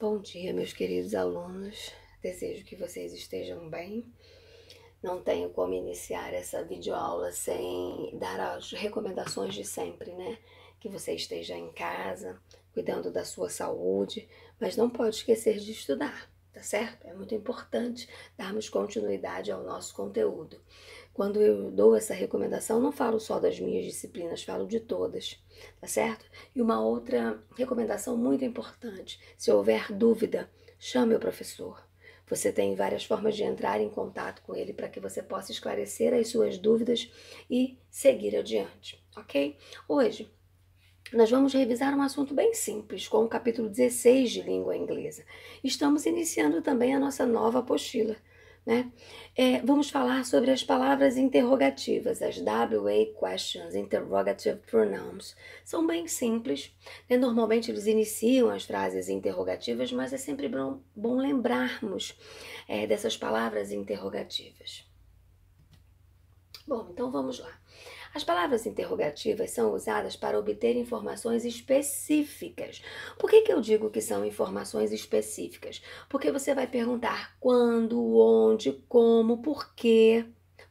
Bom dia, meus queridos alunos. Desejo que vocês estejam bem. Não tenho como iniciar essa videoaula sem dar as recomendações de sempre, né? Que você esteja em casa, cuidando da sua saúde, mas não pode esquecer de estudar, tá certo? É muito importante darmos continuidade ao nosso conteúdo. Quando eu dou essa recomendação, não falo só das minhas disciplinas, falo de todas, tá certo? E uma outra recomendação muito importante: se houver dúvida, chame o professor. Você tem várias formas de entrar em contato com ele para que você possa esclarecer as suas dúvidas e seguir adiante, ok? Hoje nós vamos revisar um assunto bem simples, com o capítulo 16 de língua inglesa. Estamos iniciando também a nossa nova apostila, né? Vamos falar sobre as palavras interrogativas, as WA questions, interrogative pronouns. São bem simples, né? Normalmente eles iniciam as frases interrogativas, mas é sempre bom lembrarmos dessas palavras interrogativas. Bom, então vamos lá. As palavras interrogativas são usadas para obter informações específicas. Por que eu digo que são informações específicas? Porque você vai perguntar quando, onde, como, por quê,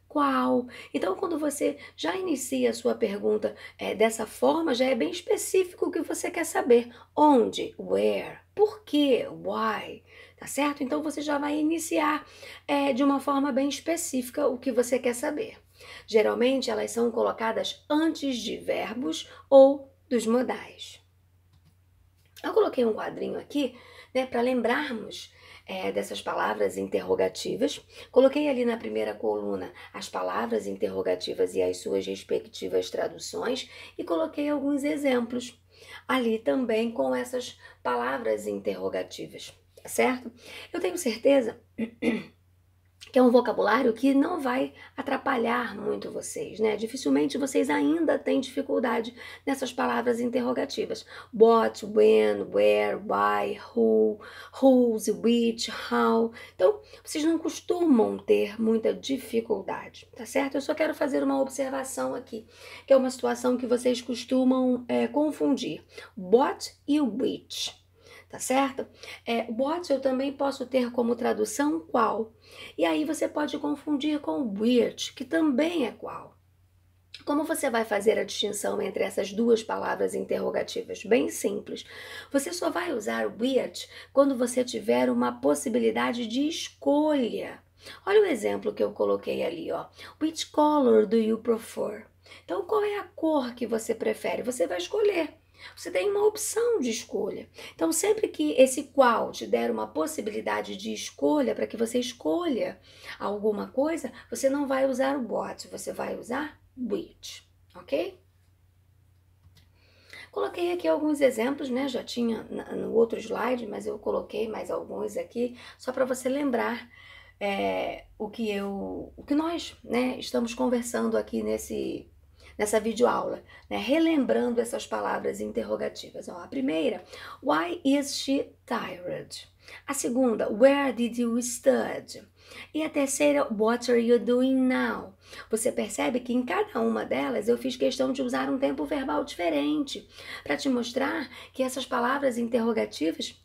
qual. Então, quando você já inicia a sua pergunta dessa forma, já é bem específico o que você quer saber. Onde? Where? Por quê? Why? Tá certo? Então, você já vai iniciar de uma forma bem específica o que você quer saber. Geralmente, elas são colocadas antes de verbos ou dos modais. Eu coloquei um quadrinho aqui, né, para lembrarmos dessas palavras interrogativas. Coloquei ali na primeira coluna as palavras interrogativas e as suas respectivas traduções e coloquei alguns exemplos ali também com essas palavras interrogativas, tá certo? Eu tenho certeza que é um vocabulário que não vai atrapalhar muito vocês, né? Dificilmente vocês ainda têm dificuldade nessas palavras interrogativas. What, when, where, why, who, whose, which, how. Então, vocês não costumam ter muita dificuldade, tá certo? Eu só quero fazer uma observação aqui, que é uma situação que vocês costumam confundir. What e which. Tá certo? What eu também posso ter como tradução qual. E aí você pode confundir com which, que também é qual. Como você vai fazer a distinção entre essas duas palavras interrogativas? Bem simples. Você só vai usar which quando você tiver uma possibilidade de escolha. Olha o exemplo que eu coloquei ali, ó. Which color do you prefer? Então, qual é a cor que você prefere? Você vai escolher. Você tem uma opção de escolha. Então, sempre que esse qual te der uma possibilidade de escolha para que você escolha alguma coisa, você não vai usar o what, você vai usar which, ok? Coloquei aqui alguns exemplos, né? Já tinha no outro slide, mas eu coloquei mais alguns aqui, só para você lembrar o que nós, né, estamos conversando aqui nessa videoaula, né? Relembrando essas palavras interrogativas. Ó, a primeira, why is she tired? A segunda, where did you study? E a terceira, what are you doing now? Você percebe que em cada uma delas eu fiz questão de usar um tempo verbal diferente para te mostrar que essas palavras interrogativas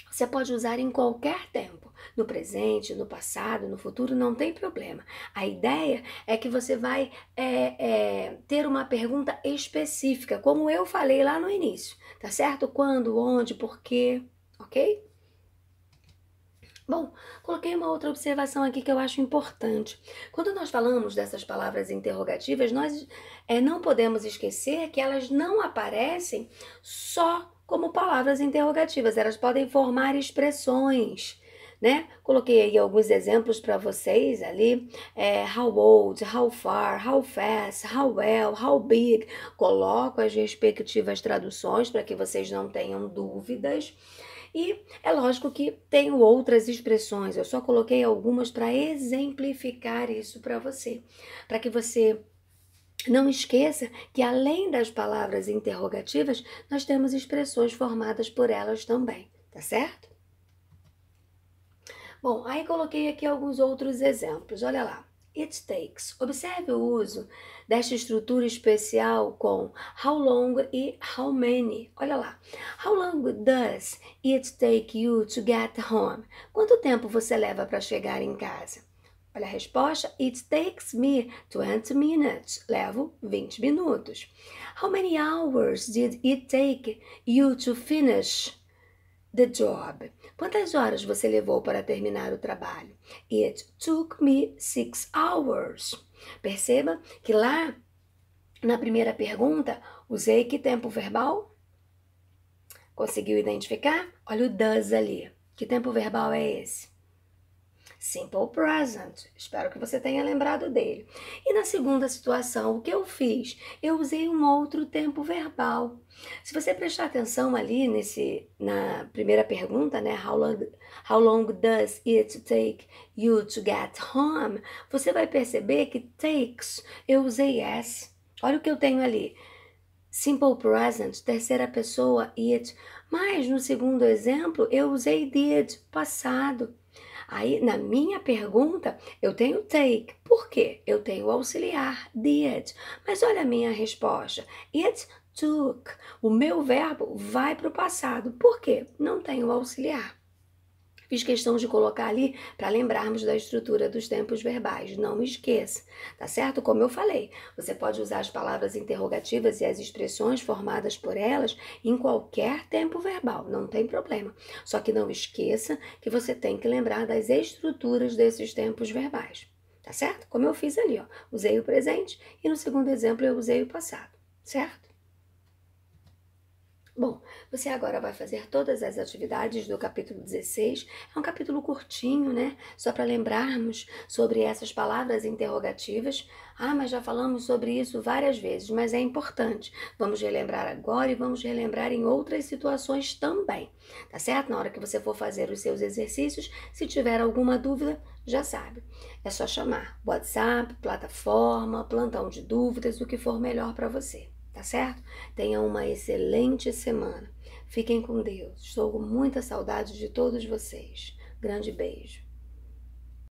você pode usar em qualquer tempo, no presente, no passado, no futuro, não tem problema. A ideia é que você vai ter uma pergunta específica, como eu falei lá no início, tá certo? Quando, onde, por quê, ok? Bom, coloquei uma outra observação aqui que eu acho importante. Quando nós falamos dessas palavras interrogativas, nós não podemos esquecer que elas não aparecem só como palavras interrogativas, elas podem formar expressões, né? Coloquei aí alguns exemplos para vocês ali, how old, how far, how fast, how well, how big. Coloco as respectivas traduções para que vocês não tenham dúvidas. E é lógico que tenho outras expressões, eu só coloquei algumas para exemplificar isso para você, para que você não esqueça que além das palavras interrogativas, nós temos expressões formadas por elas também, tá certo? Bom, aí coloquei aqui alguns outros exemplos, olha lá. it takes. Observe o uso desta estrutura especial com how long e how many. Olha lá. How long does it take you to get home? Quanto tempo você leva para chegar em casa? Olha a resposta. It takes me 20 minutes. Levo 20 minutos. How many hours did it take you to finish the job? Quantas horas você levou para terminar o trabalho? It took me 6 hours. Perceba que lá na primeira pergunta usei que tempo verbal? Conseguiu identificar? Olha o does ali. Que tempo verbal é esse? Simple present. Espero que você tenha lembrado dele. E na segunda situação, o que eu fiz? Eu usei um outro tempo verbal. Se você prestar atenção ali na primeira pergunta, né? How long does it take you to get home? Você vai perceber que takes, eu usei S. Olha o que eu tenho ali. Simple present, terceira pessoa, it. Mas no segundo exemplo, eu usei did, passado. Aí, na minha pergunta, eu tenho take. Por quê? Eu tenho o auxiliar, did. Mas olha a minha resposta. It took. O meu verbo vai para o passado. Por quê? Não tenho o auxiliar. Fiz questão de colocar ali para lembrarmos da estrutura dos tempos verbais. Não esqueça, tá certo? Como eu falei, você pode usar as palavras interrogativas e as expressões formadas por elas em qualquer tempo verbal, não tem problema. Só que não esqueça que você tem que lembrar das estruturas desses tempos verbais, tá certo? Como eu fiz ali, ó. Usei o presente e no segundo exemplo eu usei o passado, certo? Bom, você agora vai fazer todas as atividades do capítulo 16. É um capítulo curtinho, né? Só para lembrarmos sobre essas palavras interrogativas. Ah, mas já falamos sobre isso várias vezes, mas é importante. Vamos relembrar agora e vamos relembrar em outras situações também, tá certo? Na hora que você for fazer os seus exercícios, se tiver alguma dúvida, já sabe. É só chamar WhatsApp, plataforma, plantão de dúvidas, o que for melhor para você. Tá certo? Tenha uma excelente semana. Fiquem com Deus. Estou com muita saudade de todos vocês. Grande beijo.